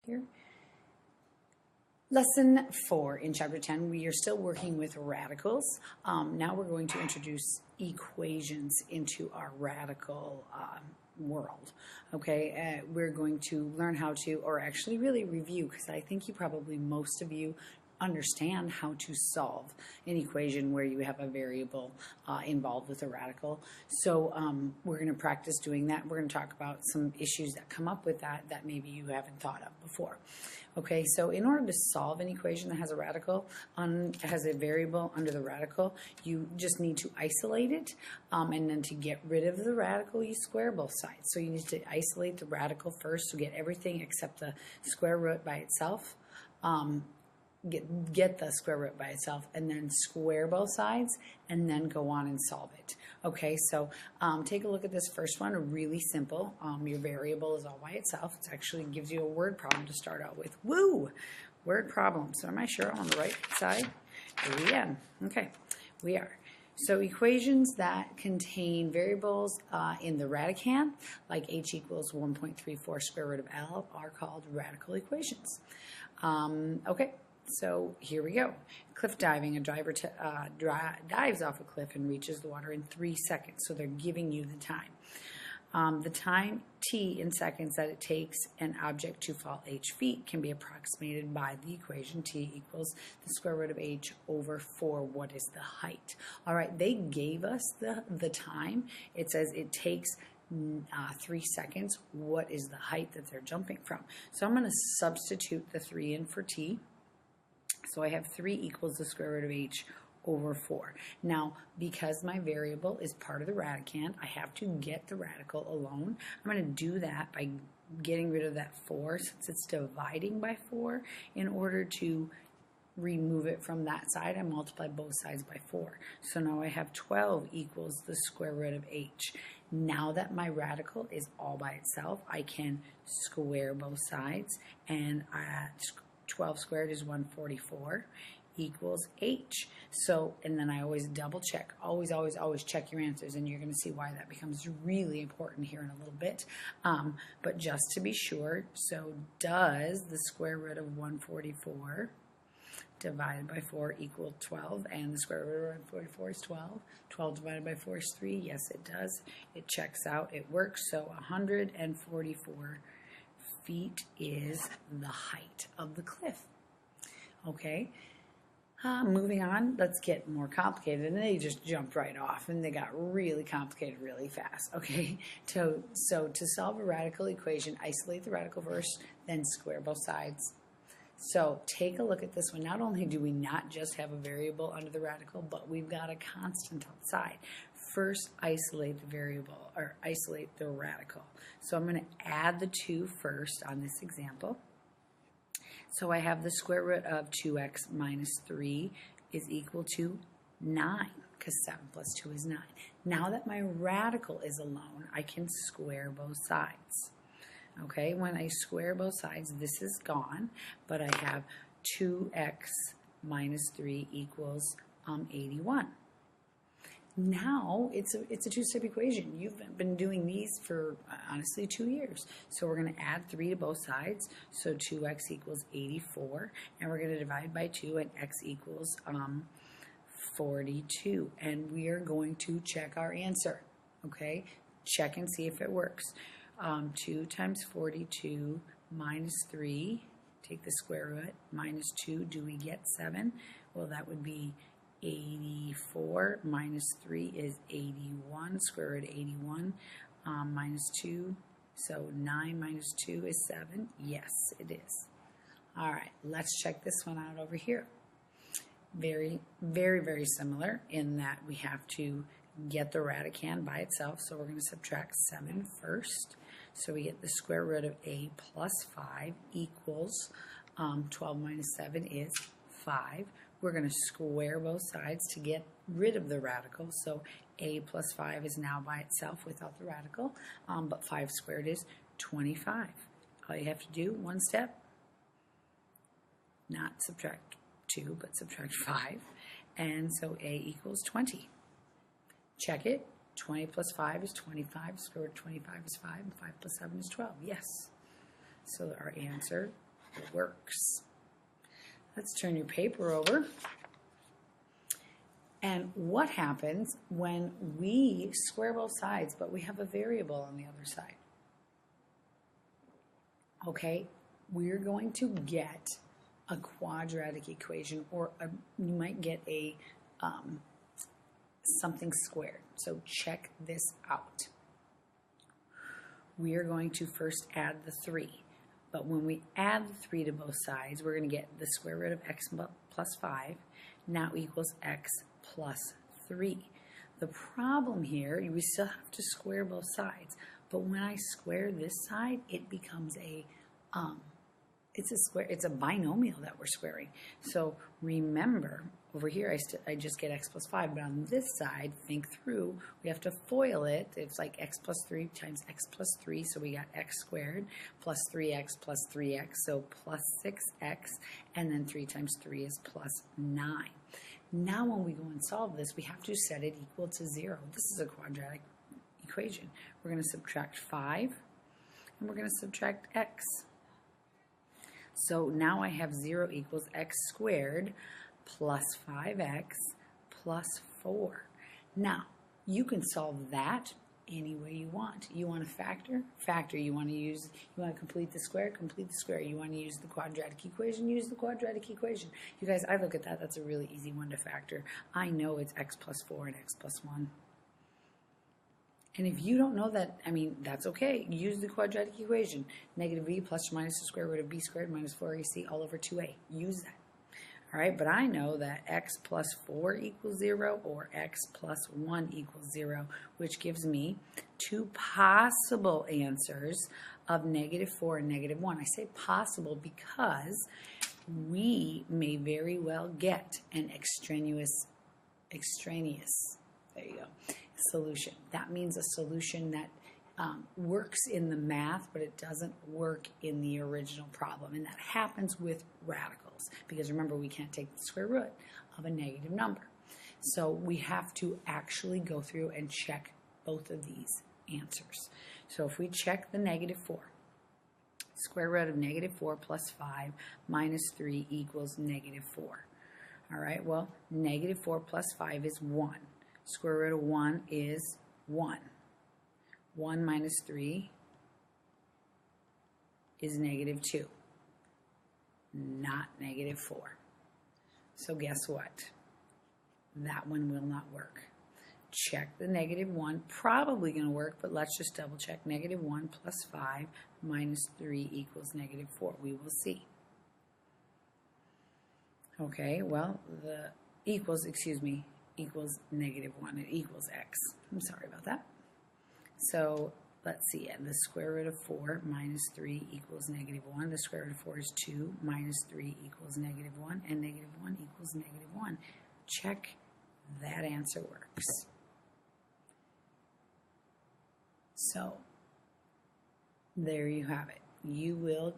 here. Lesson 4 in Chapter 10, we are still working with radicals. Now we're going to introduce equations into our radical world. Okay, we're going to learn how to, or actually really review, because I think most of you understand how to solve an equation where you have a variable involved with a radical. So we're going to practice doing that. We're going to talk about some issues that come up with that maybe you haven't thought of before. Okay, so in order to solve an equation that has a radical, has a variable under the radical, you just need to isolate it, and then to get rid of the radical, you square both sides. So you need to isolate the radical first to get everything except the square root by itself. Get the square root by itself, and then square both sides, and then go on and solve it. Okay, so take a look at this first one. Really simple. Your variable is all by itself. It actually gives you a word problem to start out with. Woo! Word problem. So am I sure I'm on the right side? Here we are. Okay, we are. So equations that contain variables in the radicand, like h equals 1.34 square root of L, are called radical equations. Okay. So here we go. Cliff diving. A diver dives off a cliff and reaches the water in 3 seconds. So they're giving you the time. The time t in seconds that it takes an object to fall h feet can be approximated by the equation t equals the square root of h over 4. What is the height? All right, they gave us the time. It says it takes 3 seconds. What is the height that they're jumping from? So I'm going to substitute the 3 in for t. So I have 3 equals the square root of h over 4. Now, because my variable is part of the radicand, I have to get the radical alone. I'm going to do that by getting rid of that 4 since it's dividing by 4. In order to remove it from that side, I multiply both sides by 4. So now I have 12 equals the square root of h. Now that my radical is all by itself, I can square both sides, and 12 squared is 144 equals h. So, and then I always double check. Always check your answers, and you're going to see why that becomes really important here in a little bit. But just to be sure, so does the square root of 144 divided by 4 equal 12? And the square root of 144 is 12. 12 divided by 4 is 3. Yes, it does. It checks out. It works. So 144 feet is the height of the cliff. Okay, moving on, let's get more complicated. And they just jumped right off, and they got really complicated really fast. Okay, so to solve a radical equation, isolate the radical first, then square both sides. So take a look at this one. Not only do we not just have a variable under the radical, but we've got a constant outside. First, isolate the variable, or isolate the radical. So I'm going to add the 2 first on this example. So I have the square root of 2x minus 3 is equal to 9, because 7 plus 2 is 9. Now that my radical is alone, I can square both sides. Okay, when I square both sides, this is gone, but I have 2x minus 3 equals 81. Now it's a two-step equation. You've been doing these for honestly 2 years. So we're going to add 3 to both sides. So 2x equals 84, and we're going to divide by 2, and x equals 42. And we are going to check our answer. Okay, check and see if it works. 2 times 42 minus 3. Take the square root. Minus 2. Do we get 7? Well, that would be 84 minus 3 is 81, square root of 81, minus 2, so 9 minus 2 is 7. Yes, it is. All right, let's check this one out over here. Very, very, very similar in that we have to get the radicand by itself, so we're going to subtract 7 first. So we get the square root of a plus 5 equals 12 minus 7 is 5. We're going to square both sides to get rid of the radical. So a plus 5 is now by itself without the radical, but 5 squared is 25. All you have to do, one step, not subtract 2, but subtract 5. And so a equals 20. Check it. 20 plus 5 is 25. Square root of 25 is 5. And 5 plus 7 is 12. Yes. So our answer works. Let's turn your paper over. And what happens when we square both sides, but we have a variable on the other side? Okay, we're going to get a quadratic equation, or you might get a something squared. So check this out. We are going to first add the 3. But when we add the 3 to both sides, we're going to get the square root of x plus 5 now equals x plus 3. The problem here, we still have to square both sides. But when I square this side, it becomes it's a binomial that we're squaring. So remember, over here I just get x plus 5, but on this side, think through, we have to FOIL it. It's like x plus 3 times x plus 3, so we got x squared plus 3x plus 3x, so plus 6x, and then 3 times 3 is plus 9. Now when we go and solve this, we have to set it equal to 0. This is a quadratic equation. We're going to subtract 5, and we're going to subtract x. So now I have 0 equals x squared plus 5x plus 4. Now, you can solve that any way you want. You want to factor? Factor. You want to complete the square? Complete the square. You want to use the quadratic equation? Use the quadratic equation. You guys, I look at that. That's a really easy one to factor. I know it's x plus 4 and x plus 1. And if you don't know that, I mean, that's okay. Use the quadratic equation. Negative b plus or minus the square root of b squared minus 4ac all over 2a. Use that. All right, but I know that x plus 4 equals 0 or x plus 1 equals 0, which gives me 2 possible answers of negative 4 and negative 1. I say possible because we may very well get an extraneous, there you go, solution. That means a solution that works in the math, but it doesn't work in the original problem. And that happens with radicals, because remember, we can't take the square root of a negative number. So we have to actually go through and check both of these answers. So if we check the negative 4, square root of negative 4 plus 5 minus 3 equals negative 4. All right, well, negative 4 plus 5 is 1. Square root of 1 is 1. 1 minus 3 is negative 2, not negative 4. So guess what? That one will not work. Check the negative 1. Probably going to work, but let's just double check. Negative 1 plus 5 minus 3 equals negative 4. We will see. Okay, well, the equals negative 1. It equals x. I'm sorry about that. So let's see. The square root of 4 minus 3 equals negative 1. The square root of 4 is 2 minus 3 equals negative 1. And negative 1 equals negative 1. Check that answer works. So there you have it. You will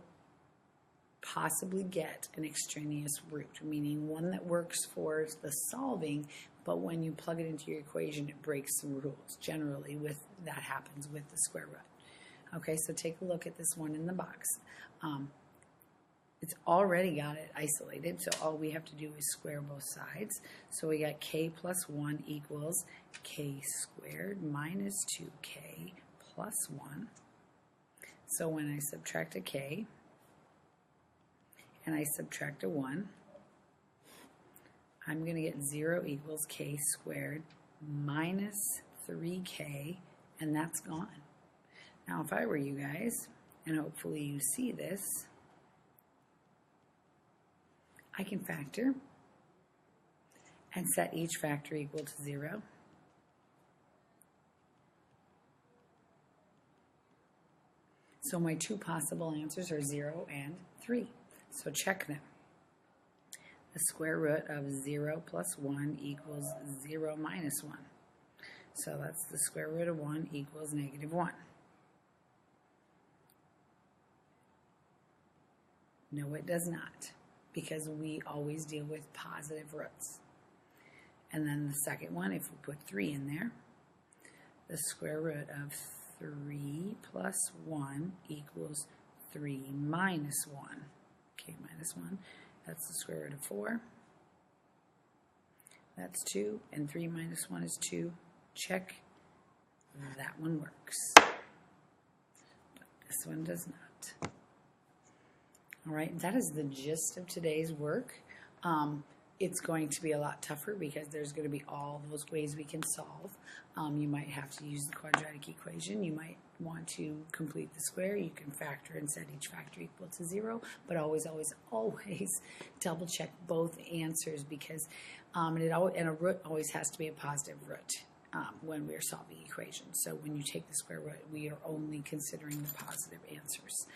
possibly get an extraneous root, meaning one that works for the solving, but when you plug it into your equation, it breaks some rules. Generally, that happens with the square root. Okay, so take a look at this one in the box. It's already got it isolated, so all we have to do is square both sides. So we got k plus 1 equals k squared minus 2k plus 1. So when I subtract a k and I subtract a 1, I'm going to get 0 equals k squared minus 3k, and that's gone. Now, if I were you guys, and hopefully you see this, I can factor and set each factor equal to 0. So my two possible answers are 0 and 3. So check them. The square root of 0 plus 1 equals 0 minus 1. So that's the square root of 1 equals negative 1. No, it does not, because we always deal with positive roots. And then the second one, if we put 3 in there, the square root of 3 plus 1 equals 3 minus 1. minus 1. That's the square root of 4. That's 2. And 3 minus 1 is 2. Check. That one works. This one does not. All right, that is the gist of today's work. It's going to be a lot tougher because there's going to be all those ways we can solve. You might have to use the quadratic equation. You might want to complete the square. You can factor and set each factor equal to 0, but always, always, always double check both answers because and a root always has to be a positive root when we're solving equations. So when you take the square root, we are only considering the positive answers.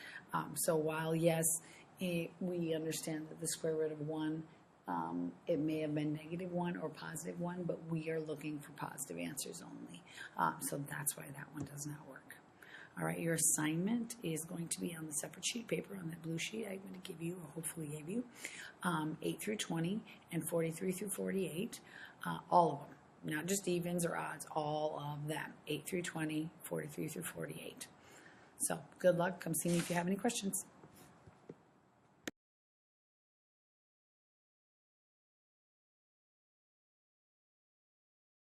So while, yes, we understand that the square root of 1 it may have been -1 or +1, but we are looking for positive answers only. So that's why that one does not work. All right, your assignment is going to be on the separate sheet of paper, on that blue sheet I'm going to give you, or hopefully gave you, 8 through 20 and 43 through 48, all of them, not just evens or odds, all of them, 8 through 20, 43 through 48. So good luck. Come see me if you have any questions.